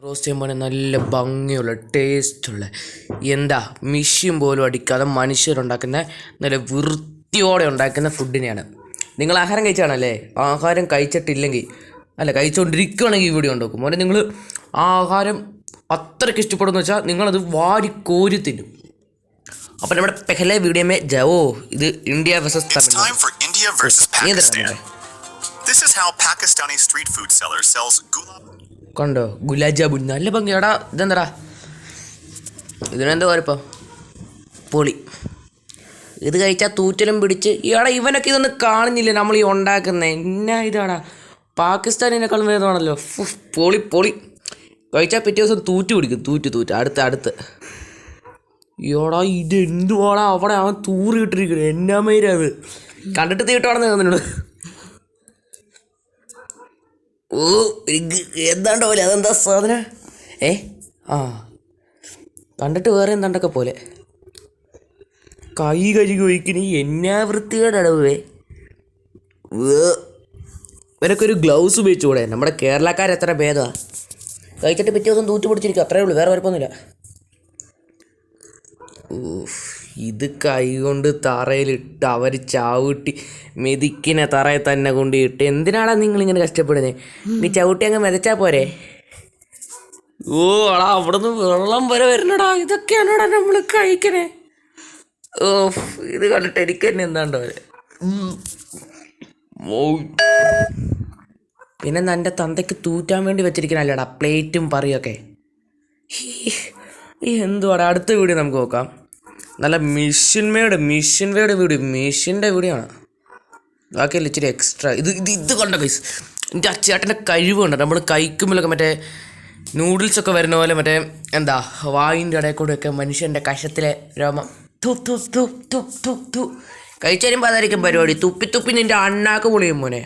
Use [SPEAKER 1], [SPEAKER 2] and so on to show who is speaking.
[SPEAKER 1] Roast ചെയ്യുമ്പോൾ നല്ല ഭംഗിയുള്ള ടേസ്റ്റുള്ള എന്താ മിഷ്യൻ പോലും അടിക്കാതെ മനുഷ്യരുണ്ടാക്കുന്ന നല്ല വൃത്തിയോടെ ഉണ്ടാക്കുന്ന ഫുഡിനെയാണ്. നിങ്ങൾ ആഹാരം കഴിച്ചാണല്ലേ? ആഹാരം കഴിച്ചിട്ടില്ലെങ്കിൽ കഴിച്ചുകൊണ്ടിരിക്കുകയാണെങ്കിൽ ഈ വീഡിയോ ഉണ്ടാക്കും മോനെ. നിങ്ങൾ ആഹാരം അത്രയ്ക്ക് ഇഷ്ടപ്പെടുമെന്ന് വെച്ചാൽ നിങ്ങളത് വാരിക്കോരി തിന്നും. അപ്പോൾ നമ്മുടെ പെഹലെ വീഡിയോ മേ ജാവോ. ഇത് ഇന്ത്യ വേഴ്സസ് തമിഴ്നാട്. കണ്ടോ ഗുലാബ് ജാമുൻ നല്ല ഭംഗിയാടാ. ഇതെന്താടാ ഇതിനെന്താ കുഴപ്പം? പൊളി. ഇത് കഴിച്ചാൽ തൂറ്റലും പിടിച്ച് ഇവനൊക്കെ ഇതൊന്നും കാണുന്നില്ല നമ്മൾ ഈ ഉണ്ടാക്കുന്നത്. എന്നാ ഇതാടാ പാകിസ്ഥാനിനേക്കാളും വേദമാണല്ലോ. പൊളി പൊളി. കഴിച്ചാൽ പിറ്റേ ദിവസം തൂറ്റ് പിടിക്കും. തൂറ്റ് അടുത്ത് ഇയോടാ ഇതെന്തുവാടാ അവിടെ അവൻ തൂറിയിട്ടിരിക്കുന്നത്. എന്നാ മേര അത് കണ്ടിട്ട് തീട്ടാണെന്ന് തോന്നുന്നുണ്ട്. ഓ എന്താണ്ടോ പോലെ അതെന്താ സാധനം? കണ്ടിട്ട് വേറെ എന്താണ്ടൊക്കെ പോലെ. കൈ കഴുകി ഒഴിക്കണി എന്നാ വൃത്തികേടടവേ. ഇവരൊക്കെ ഒരു ഗ്ലൗസ് ഉപയോഗിച്ചുകൂടെ? നമ്മുടെ കേരളക്കാരെത്ര ഭേദമാണ്. കഴിച്ചിട്ട് പിറ്റേ ദിവസം തൂറ്റ് പിടിച്ചിരിക്കും, അത്രയേ ഉള്ളൂ, വേറെ കുഴപ്പമൊന്നുമില്ല. ഇത് കൈ കൊണ്ട് തറയിലിട്ട് അവർ ചവിട്ടി മെതിക്കിനെ തറയിൽ തന്നെ കൊണ്ടിട്ട് എന്തിനാടാ നിങ്ങളിങ്ങനെ കഷ്ടപ്പെടുന്നത്? നീ ചവിട്ടി അങ്ങ് മെതച്ചാൽ പോരെ? ഓ അടാ അവിടെ നിന്ന് വെള്ളം വരെ വരണടാ. ഇതൊക്കെയാണോടാ നമ്മൾ കഴിക്കണേ? ഓ ഇത് കണ്ടിട്ട് എനിക്ക് തന്നെ എന്താണ്ടോ. പിന്നെ എൻ്റെ തന്തയ്ക്ക് തൂറ്റാൻ വേണ്ടി വെച്ചിരിക്കണല്ലേടാ പ്ലേറ്റും പറയൊക്കെ. എന്തുവാടാ? അടുത്ത വീഡിയോ നമുക്ക് നോക്കാം. നല്ല മിഷ്യൻ്റെ വീഡിയോ ആണ്. ബാക്കിയല്ല ഇച്ചിരി എക്സ്ട്രാ. ഇത് കണ്ട ഗൈസ്, എൻ്റെ ചേട്ടൻ്റെ കഴിവുണ്ട്. നമ്മൾ കഴിക്കുമ്പോഴൊക്കെ മറ്റേ നൂഡിൽസൊക്കെ വരുന്ന പോലെ മറ്റേ എന്താ വായിൻ്റെ ഇടയിൽ കൂടെയൊക്കെ മനുഷ്യൻ്റെ കഷത്തിലെ രോമം കഴിച്ചു വരുമ്പോൾ അതായിരിക്കും പരിപാടി. തുപ്പി നിൻ്റെ അണ്ണാക്ക് പൊളിയും മോനെ.